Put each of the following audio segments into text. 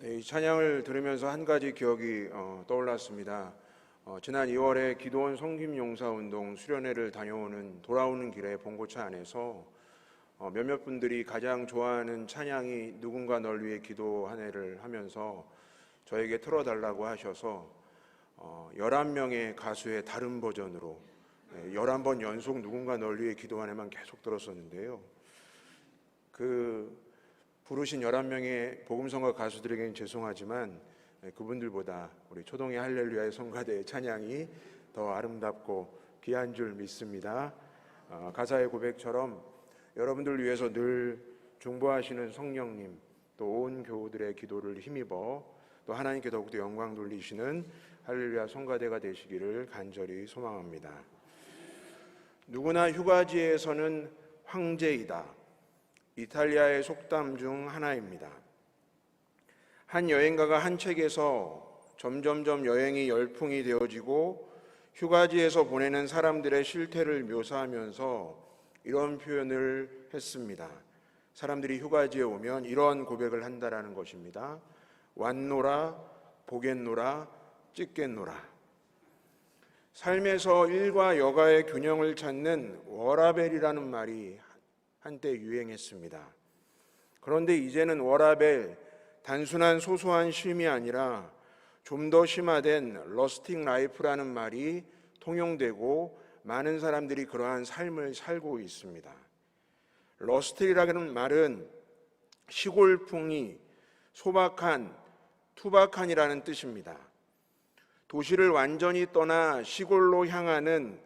이 찬양을 들으면서 한 가지 기억이 떠올랐습니다. 지난 2월에 기도원 성김용사운동 수련회를 다녀오는 돌아오는 길에 봉고차 안에서 몇몇 분들이 가장 좋아하는 찬양이 누군가 널 위해 기도하네를 하면서 저에게 틀어달라고 하셔서 11명의 가수의 다른 버전으로 11번 연속 누군가 널 위해 기도하네만 계속 들었었는데요. 부르신 11명의 복음성가 가수들에게는 죄송하지만 그분들보다 우리 초동의 할렐루야의 성가대의 찬양이 더 아름답고 귀한 줄 믿습니다. 가사의 고백처럼 여러분들을 위해서 늘 중보하시는 성령님, 또 온 교우들의 기도를 힘입어 또 하나님께 더욱더 영광 돌리시는 할렐루야 성가대가 되시기를 간절히 소망합니다. 누구나 휴가지에서는 황제이다. 이탈리아의 속담 중 하나입니다. 한 여행가가 한 책에서 점점점 여행이 열풍이 되어지고 휴가지에서 보내는 사람들의 실태를 묘사하면서 이런 표현을 했습니다. 사람들이 휴가지에 오면 이런 고백을 한다라는 것입니다. 왔노라, 보겠노라, 찍겠노라. 삶에서 일과 여가의 균형을 찾는 워라벨이라는 말이 한때 유행했습니다. 그런데 이제는 워라벨, 단순한 소소한 쉼이 아니라 좀 더 심화된 러스팅 라이프라는 말이 통용되고 많은 사람들이 그러한 삶을 살고 있습니다. 러스트라는 말은 시골풍이, 소박한, 투박한이라는 뜻입니다. 도시를 완전히 떠나 시골로 향하는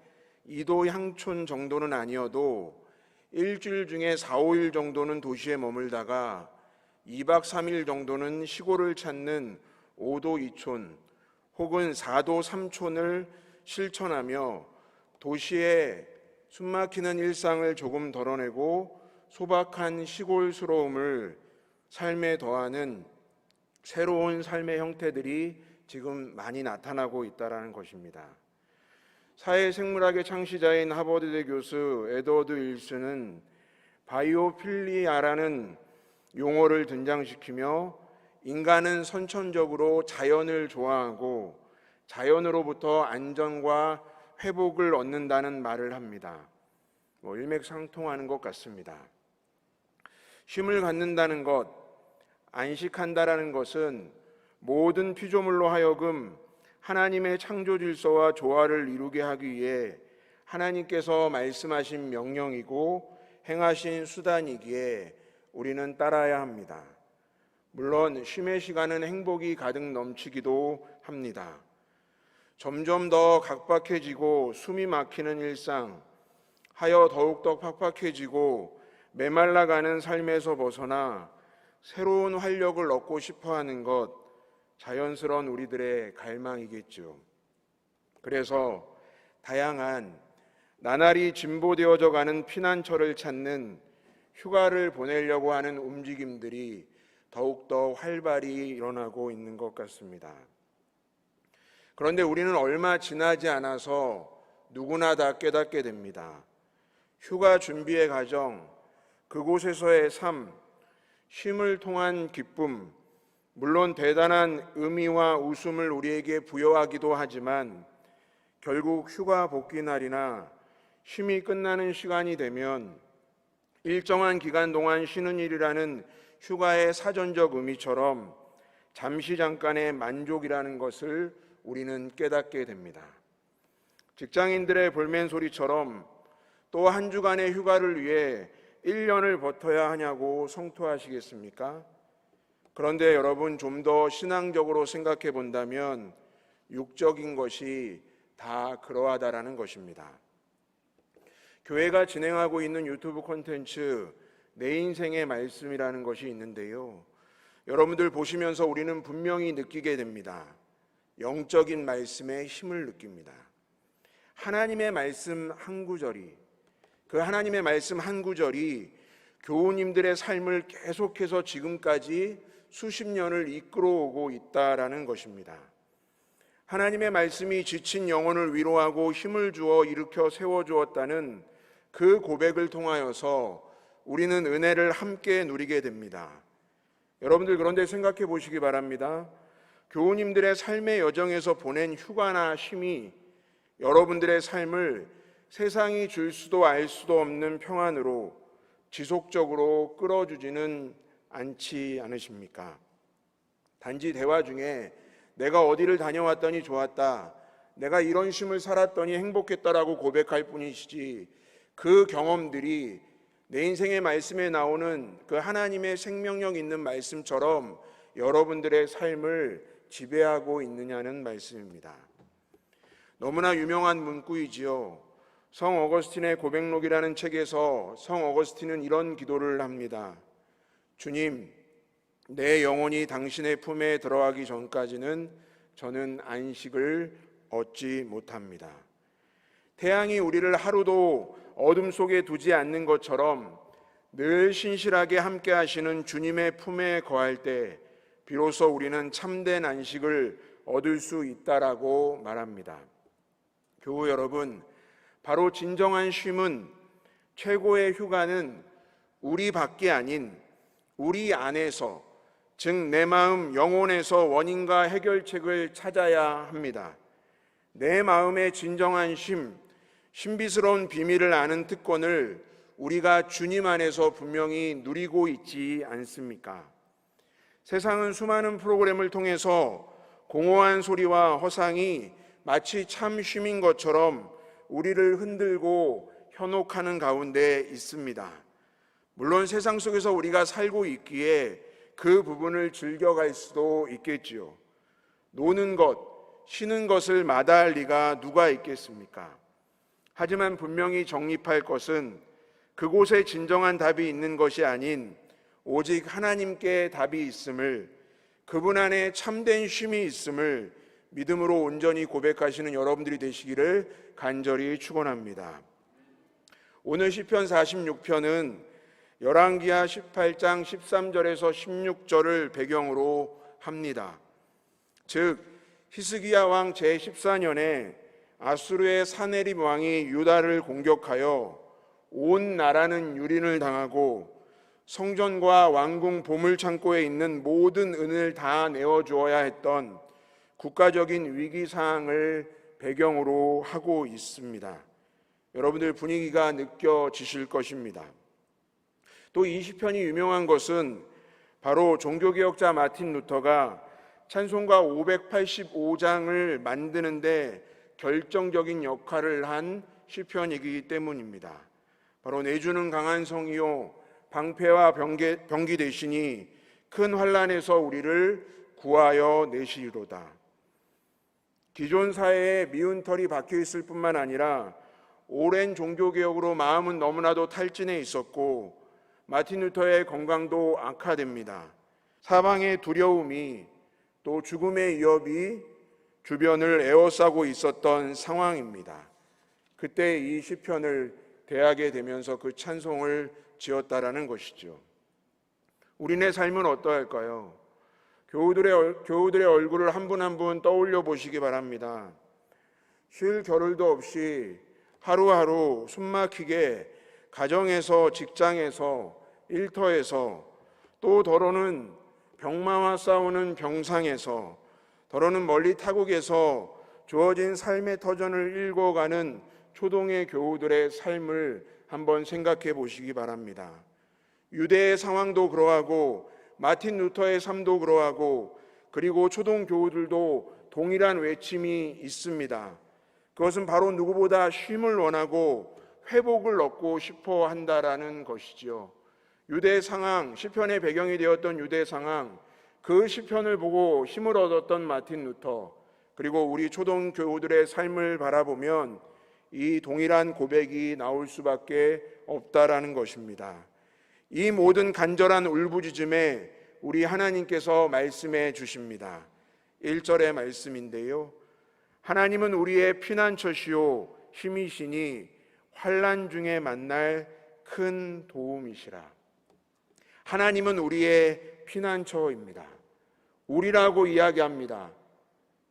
이도 향촌 정도는 아니어도 일주일 중에 4, 5일 정도는 도시에 머물다가 2박 3일 정도는 시골을 찾는 5도 2촌 혹은 4도 3촌을 실천하며 도시의 숨막히는 일상을 조금 덜어내고 소박한 시골스러움을 삶에 더하는 새로운 삶의 형태들이 지금 많이 나타나고 있다는 것입니다. 사회생물학의 창시자인 하버드대 교수 에드워드 윌슨은 바이오필리아라는 용어를 등장시키며 인간은 선천적으로 자연을 좋아하고 자연으로부터 안정과 회복을 얻는다는 말을 합니다. 일맥상통하는 것 같습니다. 쉼을 갖는다는 것, 안식한다라는 것은 모든 피조물로 하여금 하나님의 창조 질서와 조화를 이루게 하기 위해 하나님께서 말씀하신 명령이고 행하신 수단이기에 우리는 따라야 합니다. 물론 쉼의 시간은 행복이 가득 넘치기도 합니다. 점점 더 각박해지고 숨이 막히는 일상, 하여 더욱더 팍팍해지고 메말라가는 삶에서 벗어나 새로운 활력을 얻고 싶어하는 것, 자연스러운 우리들의 갈망이겠죠. 그래서 다양한 나날이 진보되어져 가는 피난처를 찾는 휴가를 보내려고 하는 움직임들이 더욱더 활발히 일어나고 있는 것 같습니다. 그런데 우리는 얼마 지나지 않아서 누구나 다 깨닫게 됩니다. 휴가 준비의 과정, 그곳에서의 삶, 쉼을 통한 기쁨, 물론 대단한 의미와 웃음을 우리에게 부여하기도 하지만 결국 휴가 복귀 날이나 쉼이 끝나는 시간이 되면 일정한 기간 동안 쉬는 일이라는 휴가의 사전적 의미처럼 잠시 잠깐의 만족이라는 것을 우리는 깨닫게 됩니다. 직장인들의 볼멘소리처럼 또 한 주간의 휴가를 위해 1년을 버텨야 하냐고 성토하시겠습니까? 그런데 여러분, 좀 더 신앙적으로 생각해 본다면 육적인 것이 다 그러하다라는 것입니다. 교회가 진행하고 있는 유튜브 콘텐츠 내 인생의 말씀이라는 것이 있는데요, 여러분들 보시면서 우리는 분명히 느끼게 됩니다. 영적인 말씀의 힘을 느낍니다. 하나님의 말씀 한 구절이, 그 하나님의 말씀 한 구절이 교우님들의 삶을 계속해서 지금까지 수십 년을 이끌어오고 있다라는 것입니다. 하나님의 말씀이 지친 영혼을 위로하고 힘을 주어 일으켜 세워주었다는 그 고백을 통하여서 우리는 은혜를 함께 누리게 됩니다. 여러분들 그런데 생각해 보시기 바랍니다. 교우님들의 삶의 여정에서 보낸 휴가나 쉼이 여러분들의 삶을 세상이 줄 수도 알 수도 없는 평안으로 지속적으로 끌어주지는 않지 않으십니까? 단지 대화 중에 내가 어디를 다녀왔더니 좋았다, 내가 이런 쉼을 살았더니 행복했다라고 고백할 뿐이시지, 그 경험들이 내 인생의 말씀에 나오는 그 하나님의 생명력 있는 말씀처럼 여러분들의 삶을 지배하고 있느냐는 말씀입니다. 너무나 유명한 문구이지요. 성 어거스틴의 고백록이라는 책에서 성 어거스틴은 이런 기도를 합니다. 주님, 내 영혼이 당신의 품에 들어가기 전까지는 저는 안식을 얻지 못합니다. 태양이 우리를 하루도 어둠 속에 두지 않는 것처럼 늘 신실하게 함께 하시는 주님의 품에 거할 때 비로소 우리는 참된 안식을 얻을 수 있다라고 말합니다. 교우 여러분, 바로 진정한 쉼은, 최고의 휴가는 우리 밖이 아닌 우리 안에서, 즉 내 마음 영혼에서 원인과 해결책을 찾아야 합니다. 내 마음의 진정한 쉼, 신비스러운 비밀을 아는 특권을 우리가 주님 안에서 분명히 누리고 있지 않습니까? 세상은 수많은 프로그램을 통해서 공허한 소리와 허상이 마치 참 쉼인 것처럼 우리를 흔들고 현혹하는 가운데 있습니다. 물론 세상 속에서 우리가 살고 있기에 그 부분을 즐겨갈 수도 있겠지요. 노는 것, 쉬는 것을 마다할 리가 누가 있겠습니까? 하지만 분명히 정립할 것은 그곳에 진정한 답이 있는 것이 아닌 오직 하나님께 답이 있음을, 그분 안에 참된 쉼이 있음을 믿음으로 온전히 고백하시는 여러분들이 되시기를 간절히 축원합니다. 오늘 시편 46편은 열왕기하 18장 13절에서 16절을 배경으로 합니다. 즉 히스기야 왕 제14년에 아수르의 사네립 왕이 유다를 공격하여 온 나라는 유린을 당하고 성전과 왕궁 보물창고에 있는 모든 은을 다 내어주어야 했던 국가적인 위기상황을 배경으로 하고 있습니다. 여러분들 분위기가 느껴지실 것입니다. 또 이 시편이 유명한 것은 바로 종교개혁자 마틴 루터가 찬송가 585장을 만드는데 결정적인 역할을 한 시편이기 때문입니다. 바로 내주는 강한 성이요 방패와 병기 되시니 큰 환난에서 우리를 구하여 내시리로다. 기존 사회에 미운 털이 박혀 있을 뿐만 아니라 오랜 종교개혁으로 마음은 너무나도 탈진해 있었고 마틴 루터의 건강도 악화됩니다. 사망의 두려움이, 또 죽음의 위협이 주변을 에워싸고 있었던 상황입니다. 그때 이 시편을 대하게 되면서 그 찬송을 지었다라는 것이죠. 우리네 삶은 어떠할까요? 교우들의 얼굴을 한 분 한 분 떠올려 보시기 바랍니다. 쉴 겨를도 없이 하루하루 숨막히게 가정에서, 직장에서, 일터에서, 또 더러는 병마와 싸우는 병상에서, 더러는 멀리 타국에서 주어진 삶의 터전을 읽어가는 초동의 교우들의 삶을 한번 생각해 보시기 바랍니다. 유대의 상황도 그러하고 마틴 루터의 삶도 그러하고, 그리고 초동 교우들도 동일한 외침이 있습니다. 그것은 바로 누구보다 쉼을 원하고 회복을 얻고 싶어 한다라는 것이지요. 유대 상황, 시편의 배경이 되었던 유대 상황, 그 시편을 보고 힘을 얻었던 마틴 루터, 그리고 우리 초동 교우들의 삶을 바라보면 이 동일한 고백이 나올 수밖에 없다라는 것입니다. 이 모든 간절한 울부짖음에 우리 하나님께서 말씀해 주십니다. 1절의 말씀인데요. 하나님은 우리의 피난처시요 힘이시니 환난 중에 만날 큰 도움이시라. 하나님은 우리의 피난처입니다. 우리라고 이야기합니다.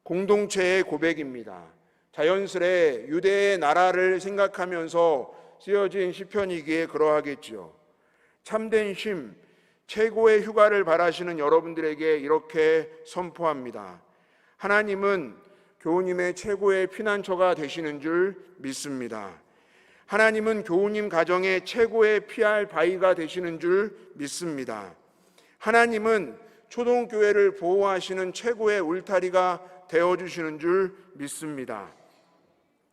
공동체의 고백입니다. 자연스레 유대의 나라를 생각하면서 쓰여진 시편이기에 그러하겠죠. 참된 쉼, 최고의 휴가를 바라시는 여러분들에게 이렇게 선포합니다. 하나님은 교우님의 최고의 피난처가 되시는 줄 믿습니다. 하나님은 교우님 가정의 최고의 피할 바위가 되시는 줄 믿습니다. 하나님은 초동교회를 보호하시는 최고의 울타리가 되어주시는 줄 믿습니다.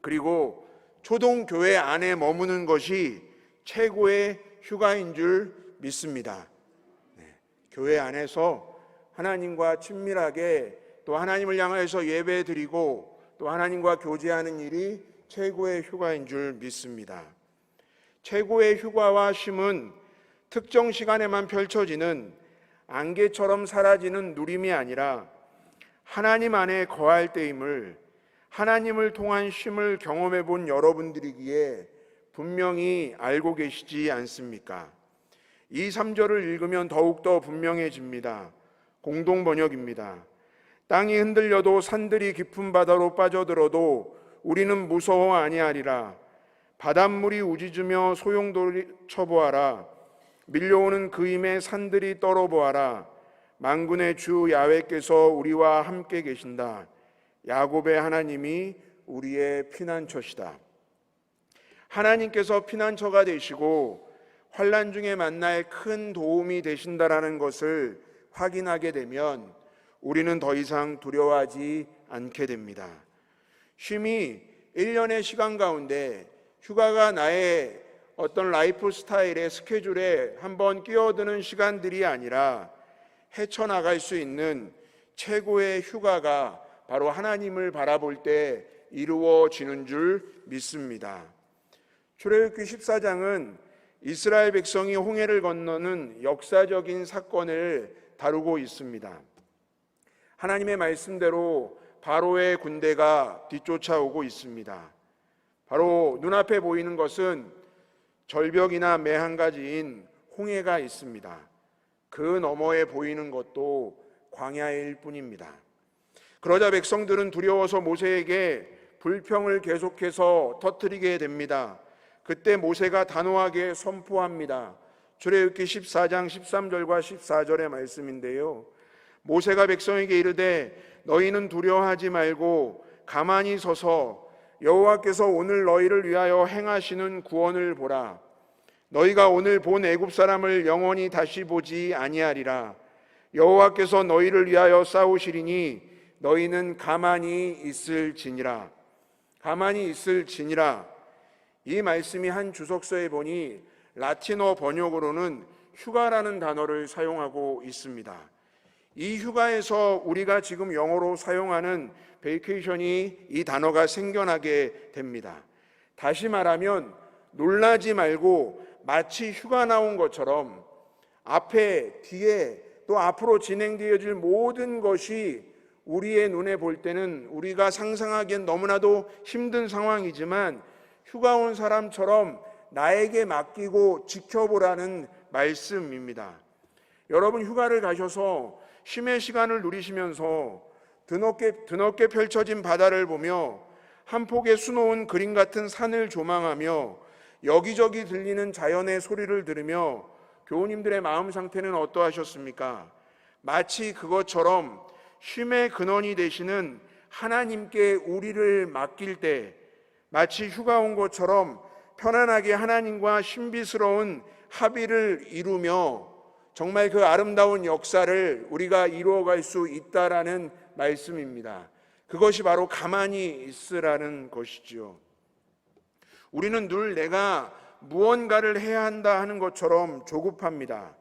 그리고 초동교회 안에 머무는 것이 최고의 휴가인 줄 믿습니다. 교회 안에서 하나님과 친밀하게 또 하나님을 향해서 예배드리고 또 하나님과 교제하는 일이 최고의 휴가인 줄 믿습니다. 최고의 휴가와 쉼은 특정 시간에만 펼쳐지는 안개처럼 사라지는 누림이 아니라 하나님 안에 거할 때임을, 하나님을 통한 쉼을 경험해 본 여러분들이기에 분명히 알고 계시지 않습니까? 이 3절을 읽으면 더욱더 분명해집니다. 공동 번역입니다. 땅이 흔들려도 산들이 깊은 바다로 빠져들어도 우리는 무서워 아니하리라. 바닷물이 우짖으며 소용돌이 쳐보아라. 밀려오는 그 힘에 산들이 떨어보아라. 만군의 주 야훼께서 우리와 함께 계신다. 야곱의 하나님이 우리의 피난처시다. 하나님께서 피난처가 되시고 환난 중에 만날 큰 도움이 되신다라는 것을 확인하게 되면 우리는 더 이상 두려워하지 않게 됩니다. 쉼이 1년의 시간 가운데 휴가가 나의 어떤 라이프 스타일의 스케줄에 한번 끼어드는 시간들이 아니라 헤쳐나갈 수 있는 최고의 휴가가 바로 하나님을 바라볼 때 이루어지는 줄 믿습니다. 출애굽기 14장은 이스라엘 백성이 홍해를 건너는 역사적인 사건을 다루고 있습니다. 하나님의 말씀대로 바로의 군대가 뒤쫓아오고 있습니다. 바로 눈앞에 보이는 것은 절벽이나 매 한 가지인 홍해가 있습니다. 그 너머에 보이는 것도 광야일 뿐입니다. 그러자 백성들은 두려워서 모세에게 불평을 계속해서 터뜨리게 됩니다. 그때 모세가 단호하게 선포합니다. 출애굽기 14장 13절과 14절의 말씀인데요. 모세가 백성에게 이르되 너희는 두려워하지 말고 가만히 서서 여호와께서 오늘 너희를 위하여 행하시는 구원을 보라. 너희가 오늘 본 애굽 사람을 영원히 다시 보지 아니하리라. 여호와께서 너희를 위하여 싸우시리니 너희는 가만히 있을지니라. 가만히 있을지니라. 이 말씀이 한 주석서에 보니 라틴어 번역으로는 휴가라는 단어를 사용하고 있습니다. 이 휴가에서 우리가 지금 영어로 사용하는 베이케이션이 이 단어가 생겨나게 됩니다. 다시 말하면 놀라지 말고 마치 휴가 나온 것처럼 앞에, 뒤에 또 앞으로 진행되어질 모든 것이 우리의 눈에 볼 때는 우리가 상상하기엔 너무나도 힘든 상황이지만 휴가 온 사람처럼 나에게 맡기고 지켜보라는 말씀입니다. 여러분 휴가를 가셔서 쉼의 시간을 누리시면서 드넓게 펼쳐진 바다를 보며 한 폭의 수놓은 그림 같은 산을 조망하며 여기저기 들리는 자연의 소리를 들으며 교우님들의 마음 상태는 어떠하셨습니까? 마치 그것처럼 쉼의 근원이 되시는 하나님께 우리를 맡길 때 마치 휴가 온 것처럼 편안하게 하나님과 신비스러운 합의를 이루며 정말 그 아름다운 역사를 우리가 이루어갈 수 있다라는 말씀입니다. 그것이 바로 가만히 있으라는 것이지요. 우리는 늘 내가 무언가를 해야 한다 하는 것처럼 조급합니다.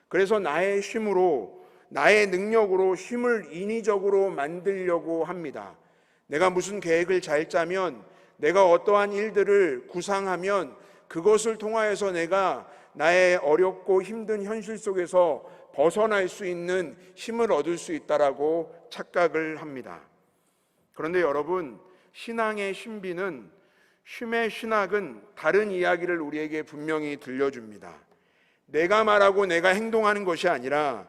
그래서 나의 힘으로, 나의 능력으로 힘을 인위적으로 만들려고 합니다. 내가 무슨 계획을 잘 짜면, 내가 어떠한 일들을 구상하면 그것을 통하여서 내가 나의 어렵고 힘든 현실 속에서 벗어날 수 있는 힘을 얻을 수 있다라고 착각을 합니다. 그런데 여러분, 신앙의 신비는, 쉼의 신학은 다른 이야기를 우리에게 분명히 들려줍니다. 내가 말하고 내가 행동하는 것이 아니라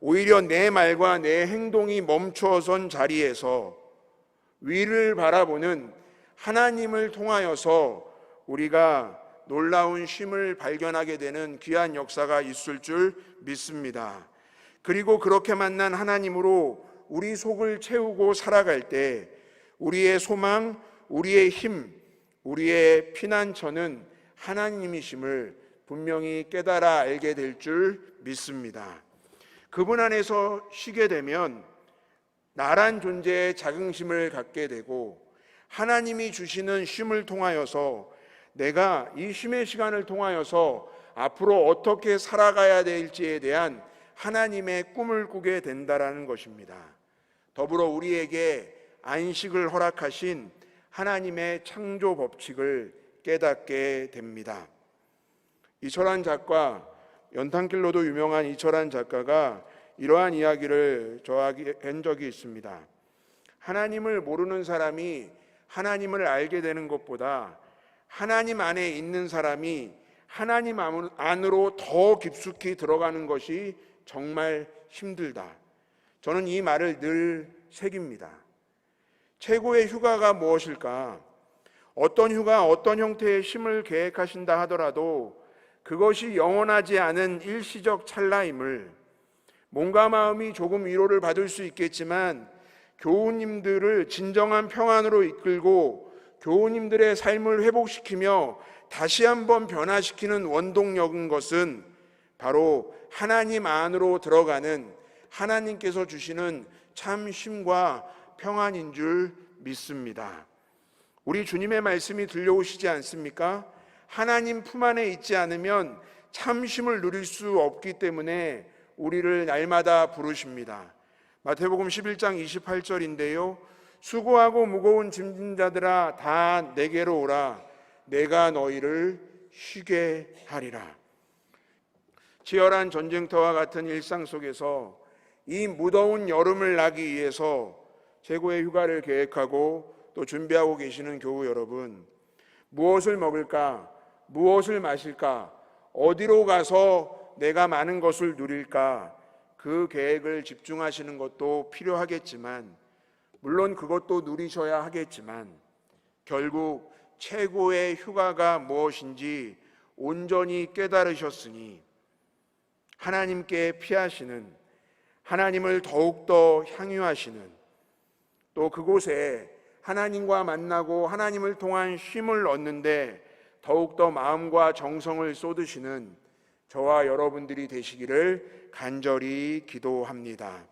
오히려 내 말과 내 행동이 멈춰선 자리에서 위를 바라보는 하나님을 통하여서 우리가 놀라운 쉼을 발견하게 되는 귀한 역사가 있을 줄 믿습니다. 그리고 그렇게 만난 하나님으로 우리 속을 채우고 살아갈 때 우리의 소망, 우리의 힘, 우리의 피난처는 하나님이심을 분명히 깨달아 알게 될 줄 믿습니다. 그분 안에서 쉬게 되면 나란 존재의 자긍심을 갖게 되고 하나님이 주시는 쉼을 통하여서 내가 이 쉼의 시간을 통하여서 앞으로 어떻게 살아가야 될지에 대한 하나님의 꿈을 꾸게 된다라는 것입니다. 더불어 우리에게 안식을 허락하신 하나님의 창조 법칙을 깨닫게 됩니다. 이철환 작가, 연탄길로도 유명한 이철환 작가가 이러한 이야기를 저에게 한 적이 있습니다. 하나님을 모르는 사람이 하나님을 알게 되는 것보다 하나님 안에 있는 사람이 하나님 안으로 더 깊숙이 들어가는 것이 정말 힘들다. 저는 이 말을 늘 새깁니다. 최고의 휴가가 무엇일까? 어떤 휴가, 어떤 형태의 쉼을 계획하신다 하더라도 그것이 영원하지 않은 일시적 찰나임을, 몸과 마음이 조금 위로를 받을 수 있겠지만 교우님들을 진정한 평안으로 이끌고 교우님들의 삶을 회복시키며 다시 한번 변화시키는 원동력인 것은 바로 하나님 안으로 들어가는 하나님께서 주시는 참 쉼과 평안인 줄 믿습니다. 우리 주님의 말씀이 들려오시지 않습니까? 하나님 품 안에 있지 않으면 참 쉼을 누릴 수 없기 때문에 우리를 날마다 부르십니다. 마태복음 11장 28절인데요. 수고하고 무거운 짐진 자들아 다 내게로 오라. 내가 너희를 쉬게 하리라. 치열한 전쟁터와 같은 일상 속에서 이 무더운 여름을 나기 위해서 최고의 휴가를 계획하고 또 준비하고 계시는 교우 여러분, 무엇을 먹을까? 무엇을 마실까? 어디로 가서 내가 많은 것을 누릴까? 그 계획을 집중하시는 것도 필요하겠지만, 물론 그것도 누리셔야 하겠지만, 결국 최고의 휴가가 무엇인지 온전히 깨달으셨으니 하나님께 피하시는, 하나님을 더욱더 향유하시는, 또 그곳에 하나님과 만나고 하나님을 통한 쉼을 얻는데 더욱더 마음과 정성을 쏟으시는 저와 여러분들이 되시기를 간절히 기도합니다.